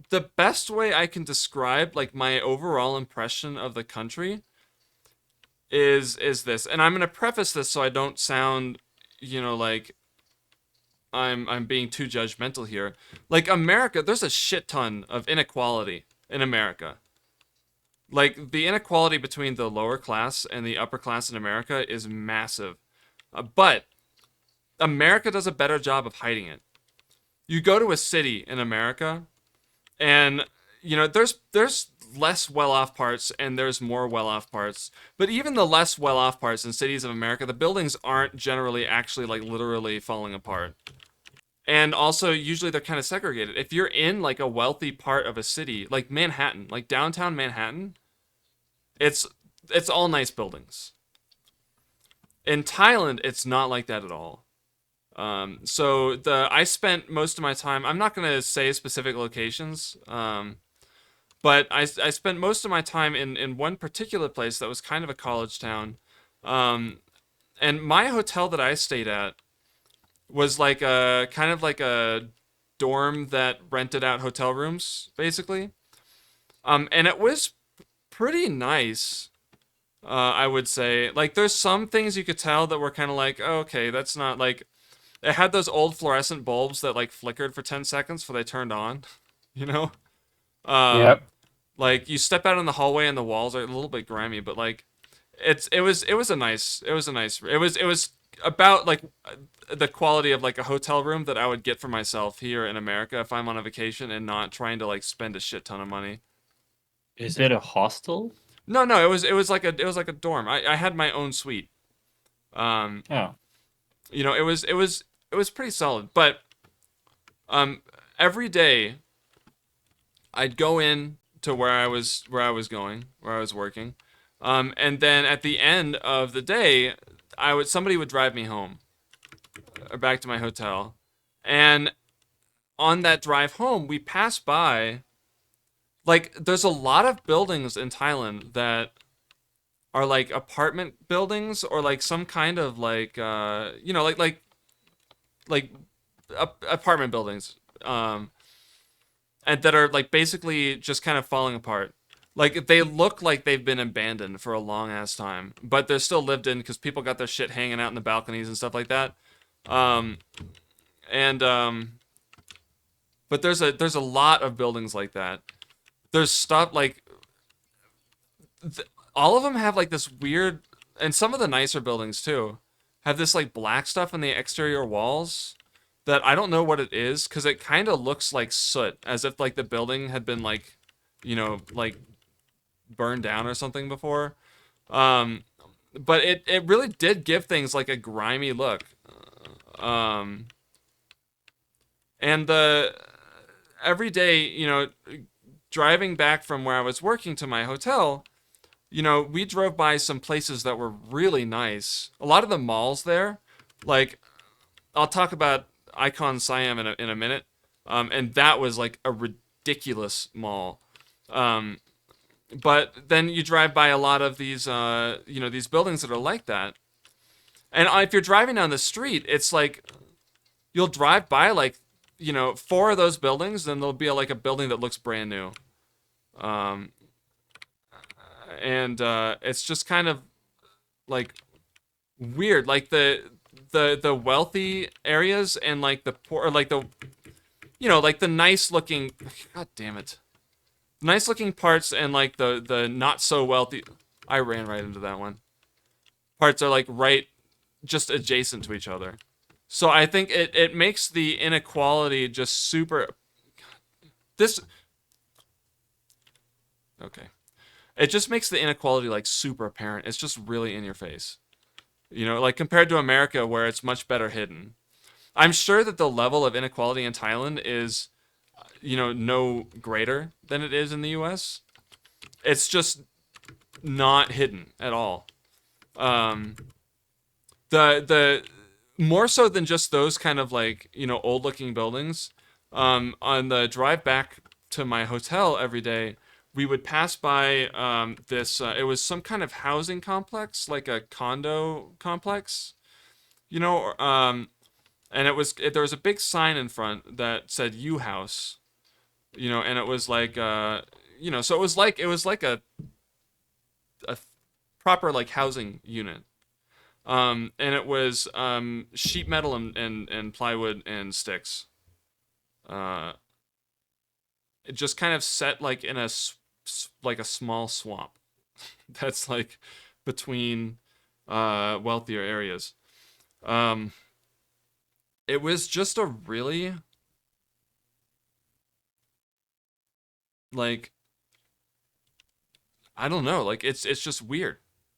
the best way I can describe like my overall impression of the country is this, and I'm gonna preface this so I don't sound, like I'm being too judgmental here. Like America, there's a shit ton of inequality in America. Like the inequality between the lower class and the upper class in America is massive. But America does a better job of hiding it. You go to a city in America and there's less well-off parts and there's more well-off parts. But even the less well-off parts in cities of America, the buildings aren't generally actually like literally falling apart. And also, usually they're kind of segregated. If you're in like a wealthy part of a city, like Manhattan, like downtown Manhattan, it's it's all nice buildings. In Thailand, it's not like that at all. So I spent most of my time. I'm not gonna say specific locations, but I spent most of my time in one particular place that was kind of a college town, um, and my hotel that I stayed at was like a kind of like a dorm that rented out hotel rooms, basically. And it was pretty nice. I would say like there's some things you could tell that were kind of like, oh, okay, that's not like it had those old fluorescent bulbs that like flickered for 10 seconds before they turned on, you know? Um, Yep. like you step out in the hallway and the walls are a little bit grimy, but like it was a nice it was about like the quality of like a hotel room that I would get for myself here in America if I'm on a vacation and not trying to like spend a shit ton of money. Is it a hostel? No, no, it was like a dorm. I had my own suite. Um, Oh. it was pretty solid, but um every day I'd go in to where I was going, where I was working. And then at the end of the day, somebody would drive me home or back to my hotel. And on that drive home, we passed by like there's a lot of buildings in Thailand that are like apartment buildings or like some kind of like like apartment buildings. And that are like basically just kind of falling apart. Like they look like they've been abandoned for a long ass time, but they're still lived in because people got their shit hanging out in the balconies and stuff like that. Um, and but there's a lot of buildings like that. There's stuff like all of them have like this weird, and some of the nicer buildings too have this like black stuff on the exterior walls that I don't know what it is because it kind of looks like soot, as if like the building had been like, like burned down or something before. Um, but it really did give things like a grimy look. Um, and the every day, driving back from where I was working to my hotel, we drove by some places that were really nice. A lot of the malls there, like I'll talk about Icon Siam in a minute, and that was like a ridiculous mall. Um, but then you drive by a lot of these buildings that are like that, and if you're driving down the street, it's like you'll drive by like four of those buildings, then there'll be like a building that looks brand new. Um, and it's just kind of like weird, like the wealthy areas and like the poor, or like like the nice looking. God damn it, nice looking parts and like the not so wealthy. I ran right into that one. Parts are like right just adjacent to each other. So I think it makes the inequality just super. This okay. It just makes the inequality like super apparent. It's just really in your face. Like compared to America where it's much better hidden. I'm sure that the level of inequality in Thailand is, no greater than it is in the US. It's just not hidden at all. Um, the more so than just those kind of like, old looking buildings. On the drive back to my hotel every day, we would pass by this. It was some kind of housing complex, like a condo complex, you know. And there was a big sign in front that said "U House," And it was like so it was like a proper like housing unit. And it was sheet metal and plywood and sticks. Uh, it just kind of set like in like a small swamp that's like between wealthier areas. Um, it was just a really like I don't know, like it's just weird.